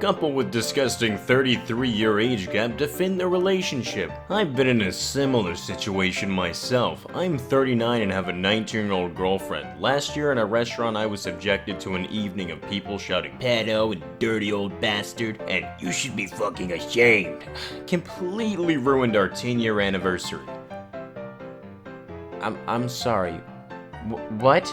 couple with disgusting 33-year age gap defend their relationship. I've been in a similar situation myself. I'm 39 and have a 19-year-old girlfriend. Last year in a restaurant I was subjected to an evening of people shouting, "Pedo and dirty old bastard," and "you should be fucking ashamed." Completely ruined our 10-year anniversary. I'm sorry. What?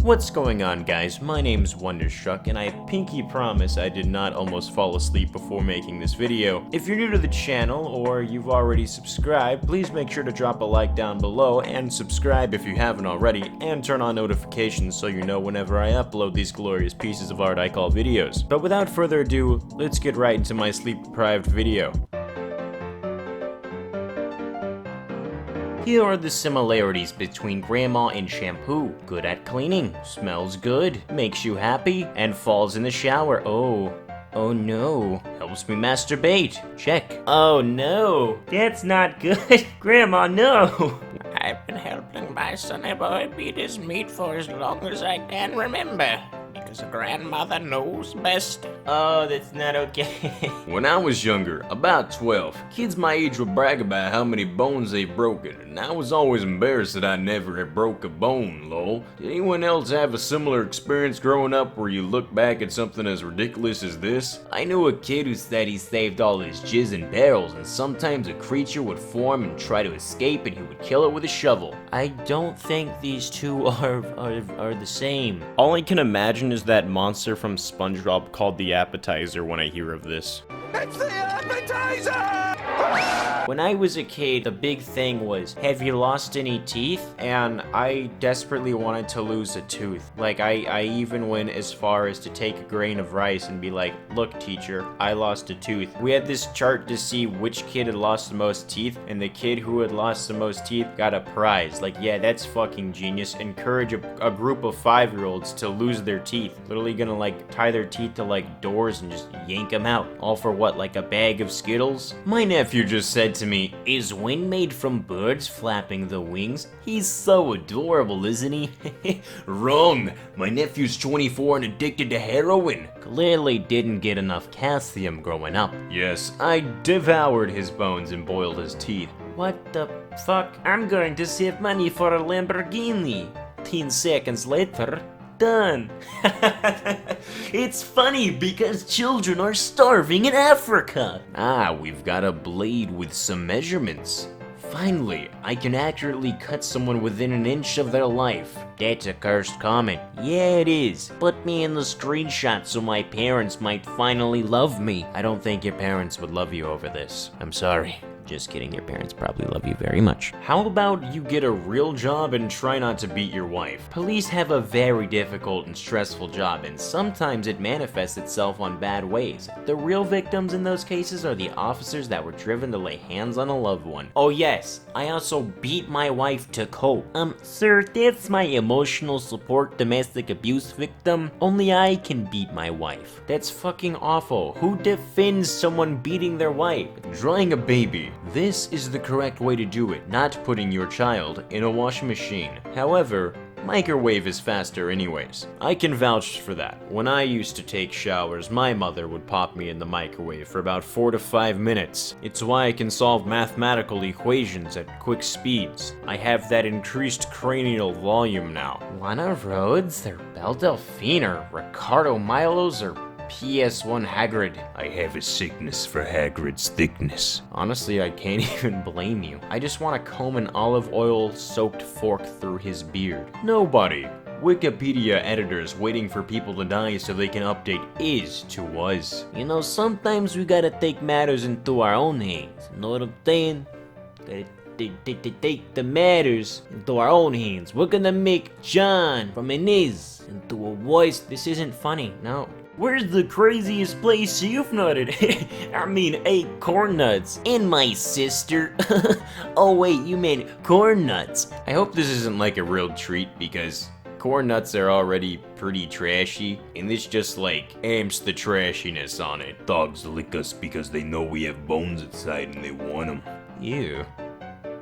What's going on, guys? My name's Wonderstruck, and I pinky promise I did not almost fall asleep before making this video. If you're new to the channel, or you've already subscribed, please make sure to drop a like down below, and subscribe if you haven't already, and turn on notifications so you know whenever I upload these glorious pieces of art I call videos. But without further ado, let's get right into my sleep-deprived video. Here are the similarities between grandma and shampoo. Good at cleaning, smells good, makes you happy, and falls in the shower. Oh no. Helps me masturbate. Check. Oh no. That's not good. Grandma, no. I've been helping my sonny boy beat his meat for as long as I can remember. Because a grandmother knows best. Oh, that's not okay. When I was younger, about 12, kids my age would brag about how many bones they've broken, and I was always embarrassed that I never had broke a bone, lol. Did anyone else have a similar experience growing up where you look back at something as ridiculous as this? I knew a kid who said he saved all his jizz in barrels, and sometimes a creature would form and try to escape, and he would kill it with a shovel. I don't think these two are the same. All I can imagine is that monster from SpongeBob called the appetizer when I hear of this. It's the appetizer! When I was a kid, the big thing was, have you lost any teeth? And I desperately wanted to lose a tooth. Like, I even went as far as to take a grain of rice and be like, look teacher, I lost a tooth. We had this chart to see which kid had lost the most teeth, and the kid who had lost the most teeth got a prize. Like, yeah, that's fucking genius. Encourage a group of 5-year-olds to lose their teeth. Literally gonna like tie their teeth to like doors and just yank them out. All for what, like a bag of Skittles? My nephew just said to me, "Is wind made from birds flapping the wings? He's so adorable, isn't he?" Wrong! My nephew's 24 and addicted to heroin. Clearly didn't get enough calcium growing up. Yes, I devoured his bones and boiled his teeth. What the fuck? I'm going to save money for a Lamborghini. 10 seconds later, done. It's funny because children are starving in Africa. Ah, we've got a blade with some measurements. Finally, I can accurately cut someone within an inch of their life. That's a cursed comment. Yeah, it is. Put me in the screenshot so my parents might finally love me. I don't think your parents would love you over this. I'm sorry. Just kidding, your parents probably love you very much. How about you get a real job and try not to beat your wife? Police have a very difficult and stressful job, and sometimes it manifests itself on bad ways. The real victims in those cases are the officers that were driven to lay hands on a loved one. Oh yes, I also beat my wife to cope. Sir, that's my emotional support domestic abuse victim. Only I can beat my wife. That's fucking awful. Who defends someone beating their wife? Drawing a baby. This is the correct way to do it, not putting your child in a washing machine. However, microwave is faster anyways. I can vouch for that. When I used to take showers, my mother would pop me in the microwave for about 4 to 5 minutes. It's why I can solve mathematical equations at quick speeds. I have that increased cranial volume now. Lana Rhodes, or Belle Delphine, or Ricardo Milos, or PS1 Hagrid. I have a sickness for Hagrid's thickness. Honestly, I can't even blame you. I just want to comb an olive oil soaked fork through his beard. Nobody. Wikipedia editors waiting for people to die so they can update is to was. You know, sometimes we gotta take matters into our own hands. You know what I'm saying? Take the matters into our own hands. We're gonna make John from Inez into a voice. This isn't funny, no. Where's the craziest place you've nutted? I mean, ate corn nuts. And my sister. Oh wait, you meant corn nuts. I hope this isn't like a real treat because corn nuts are already pretty trashy, and this just like amps the trashiness on it. Dogs lick us because they know we have bones inside and they want them. Ew.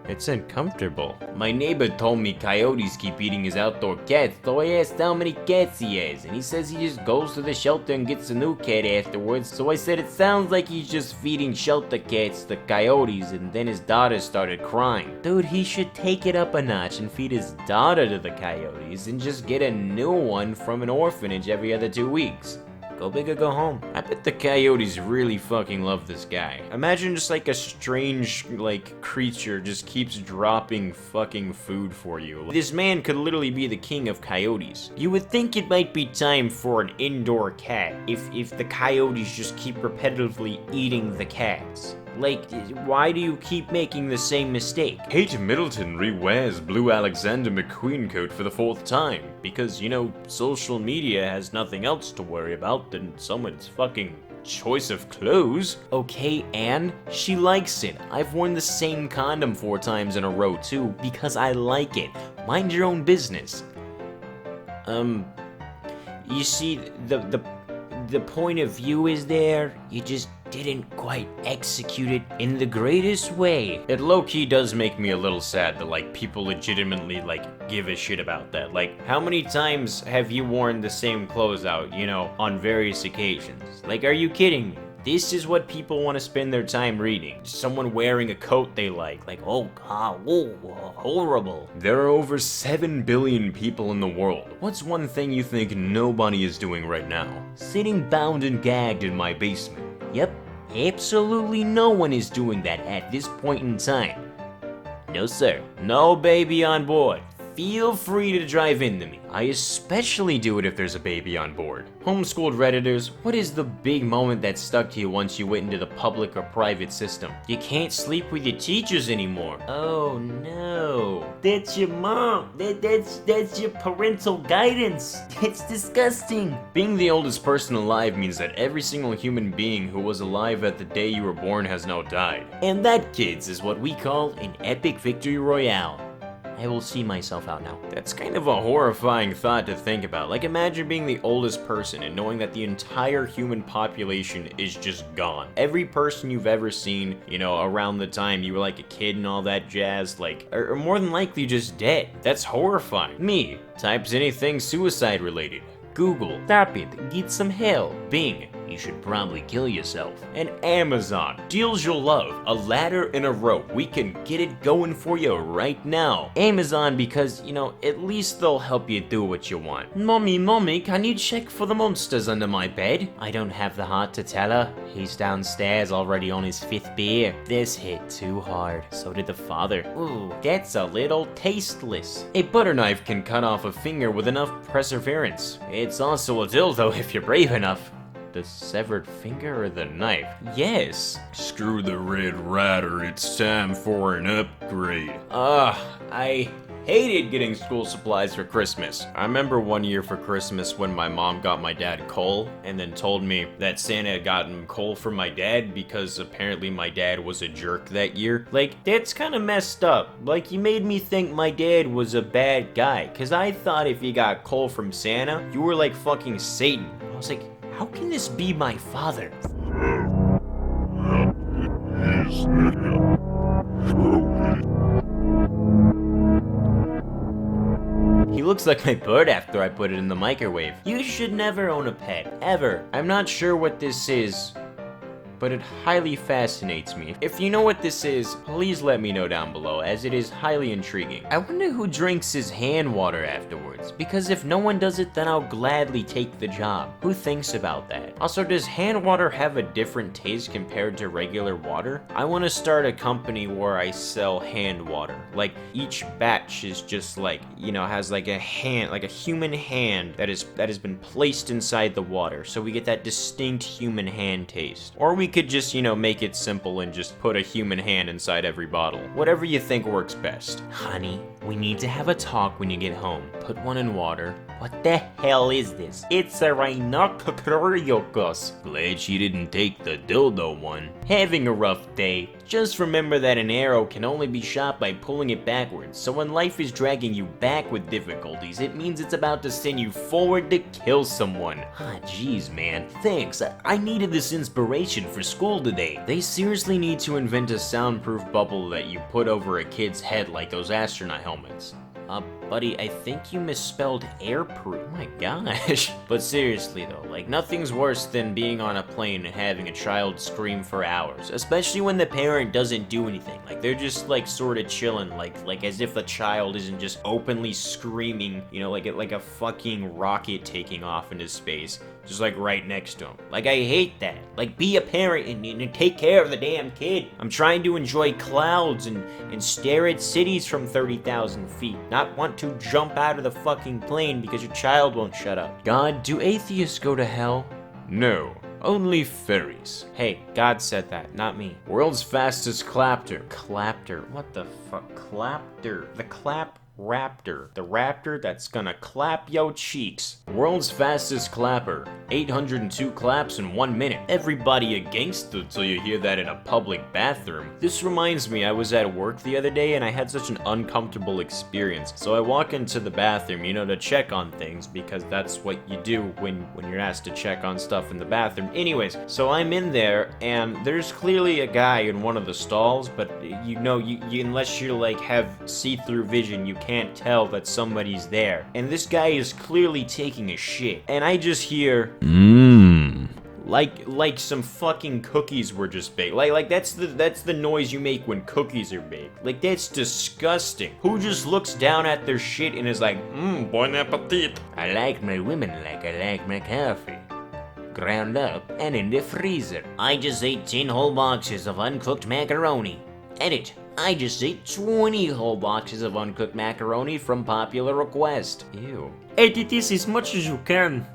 It's uncomfortable. My neighbor told me coyotes keep eating his outdoor cats, so I asked how many cats he has, and he says he just goes to the shelter and gets a new cat afterwards, so I said it sounds like he's just feeding shelter cats to coyotes, and then his daughter started crying. Dude, he should take it up a notch and feed his daughter to the coyotes, and just get a new one from an orphanage every other 2 weeks. Go big or go home. I bet the coyotes really fucking love this guy. Imagine just like a strange, like, creature just keeps dropping fucking food for you. This man could literally be the king of coyotes. You would think it might be time for an indoor cat if the coyotes just keep repetitively eating the cats. Like, why do you keep making the same mistake? Kate Middleton rewears blue Alexander McQueen coat for the 4th time. Because, you know, social media has nothing else to worry about than someone's fucking choice of clothes. Okay, and she likes it. I've worn the same condom 4 times in a row too, because I like it. Mind your own business. You see, the point of view is there, you just didn't quite execute it in the greatest way. It low-key does make me a little sad that, like, people legitimately, like, give a shit about that. Like, how many times have you worn the same clothes out, you know, on various occasions? Like, are you kidding me? This is what people want to spend their time reading. Someone wearing a coat they like, oh god, whoa, horrible. There are over 7 billion people in the world. What's one thing you think nobody is doing right now? Sitting bound and gagged in my basement. Yep, absolutely no one is doing that at this point in time. No sir, no baby on board. Feel free to drive into me. I especially do it if there's a baby on board. Homeschooled Redditors, what is the big moment that stuck to you once you went into the public or private system? You can't sleep with your teachers anymore. Oh no. That's your mom. That's your parental guidance. It's disgusting. Being the oldest person alive means that every single human being who was alive at the day you were born has now died. And that, kids, is what we call an epic victory royale. I will see myself out now. That's kind of a horrifying thought to think about. Like, imagine being the oldest person and knowing that the entire human population is just gone. Every person you've ever seen, you know, around the time you were like a kid and all that jazz, like, are more than likely just dead. That's horrifying. Me, types anything suicide related. Google, stop it, get some help. Bing, you should probably kill yourself. And Amazon, deals you'll love, a ladder and a rope. We can get it going for you right now. Amazon, because, you know, at least they'll help you do what you want. Mommy, can you check for the monsters under my bed? I don't have the heart to tell her. He's downstairs already on his 5th beer. This hit too hard. So did the father. Ooh, that's a little tasteless. A butter knife can cut off a finger with enough perseverance. It's also a dildo if you're brave enough. The severed finger or the knife? Yes. Screw the Red Rider, it's time for an upgrade. I hated getting school supplies for Christmas. I remember one year for Christmas when my mom got my dad coal and then told me that Santa had gotten coal for my dad because apparently my dad was a jerk that year. Like, that's kind of messed up. Like, you made me think my dad was a bad guy, cause I thought if you got coal from Santa, you were like fucking Satan. I was like, how can this be my father? He looks like my bird after I put it in the microwave. You should never own a pet, ever. I'm not sure what this is, but it highly fascinates me. If you know what this is, please let me know down below, as it is highly intriguing. I wonder who drinks his hand water afterwards, because if no one does it, then I'll gladly take the job. Who thinks about that? Also, does hand water have a different taste compared to regular water? I want to start a company where I sell hand water. Like, each batch is just like, you know, has like a hand, like a human hand that has been placed inside the water, so we get that distinct human hand taste. Or we could just, you know, make it simple and just put a human hand inside every bottle. Whatever you think works best. Honey, we need to have a talk when you get home. Put one in water. What the hell is this? It's a rhinoceros. Glad she didn't take the dildo one. Having a rough day. Just remember that an arrow can only be shot by pulling it backwards, so when life is dragging you back with difficulties, it means it's about to send you forward to kill someone. Ah, jeez, man. Thanks. I needed this inspiration for school today. They seriously need to invent a soundproof bubble that you put over a kid's head like those astronaut helmets. Buddy, I think you misspelled airproof. Oh my gosh. But seriously though, like nothing's worse than being on a plane and having a child scream for hours. Especially when the parent doesn't do anything. Like they're just like sort of chilling, like as if the child isn't just openly screaming, you know, like a fucking rocket taking off into space. Just like right next to him. Like I hate that. Like be a parent and take care of the damn kid. I'm trying to enjoy clouds and stare at cities from 30,000 feet. Not want to jump out of the fucking plane because your child won't shut up. God, do atheists go to hell? No. Only fairies. Hey, God said that, not me. World's fastest clapter. Clapter? What the fuck? Clapter. The clap raptor. The raptor that's gonna clap yo cheeks. World's fastest clapper. 802 claps in 1 minute. Everybody a gangster till you hear that in a public bathroom. This reminds me, I was at work the other day and I had such an uncomfortable experience. So I walk into the bathroom, you know, to check on things because that's what you do when you're asked to check on stuff in the bathroom. Anyways, so I'm in there and there's clearly a guy in one of the stalls, but you know, you unless you like have see-through vision, you can't tell that somebody's there. And this guy is clearly taking a shit. And I just hear, like some fucking cookies were just baked. Like that's the noise you make when cookies are baked. Like that's disgusting. Who just looks down at their shit and is like, bon appetit. I like my women like I like my coffee. Ground up and in the freezer. I just ate 10 whole boxes of uncooked macaroni. Edit. I just ate 20 whole boxes of uncooked macaroni from popular request. Ew. Edit this as much as you can.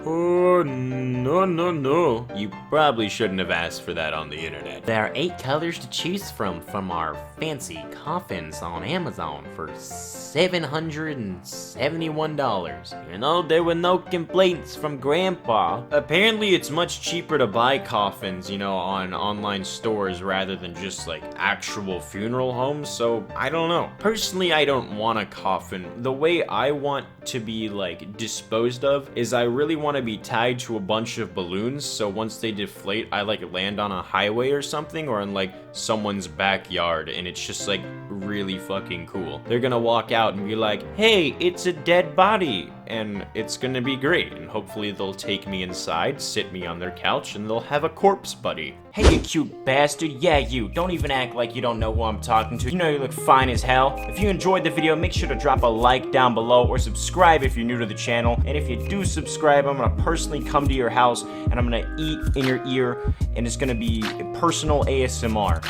Oh, no. You probably shouldn't have asked for that on the internet. There are 8 colors to choose from our fancy coffins on Amazon for $771. Even though there were no complaints from Grandpa. Apparently it's much cheaper to buy coffins, you know, on online stores rather than just like actual funeral homes, so I don't know. Personally, I don't want a coffin. The way I want to be like disposed of is I really want to be tied to a bunch of balloons, so once they deflate I like land on a highway or something, or in like someone's backyard, and it's just like really fucking cool. They're gonna walk out and be like, hey, it's a dead body, and it's gonna be great, and hopefully they'll take me inside, sit me on their couch, and they'll have a corpse buddy. Hey, you cute bastard. Yeah, you. Don't even act like you don't know who I'm talking to. You know you look fine as hell. If you enjoyed the video, make sure to drop a like down below or subscribe if you're new to the channel. And if you do subscribe, I'm gonna personally come to your house and I'm gonna eat in your ear, and it's gonna be personal ASMR.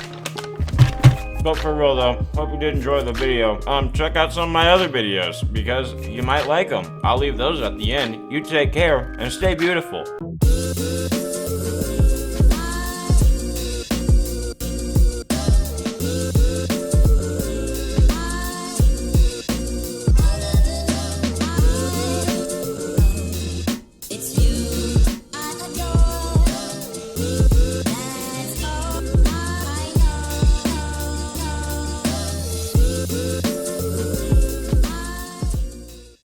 But for real though, hope you did enjoy the video. Check out some of my other videos because you might like them. I'll leave those at the end. You take care and stay beautiful.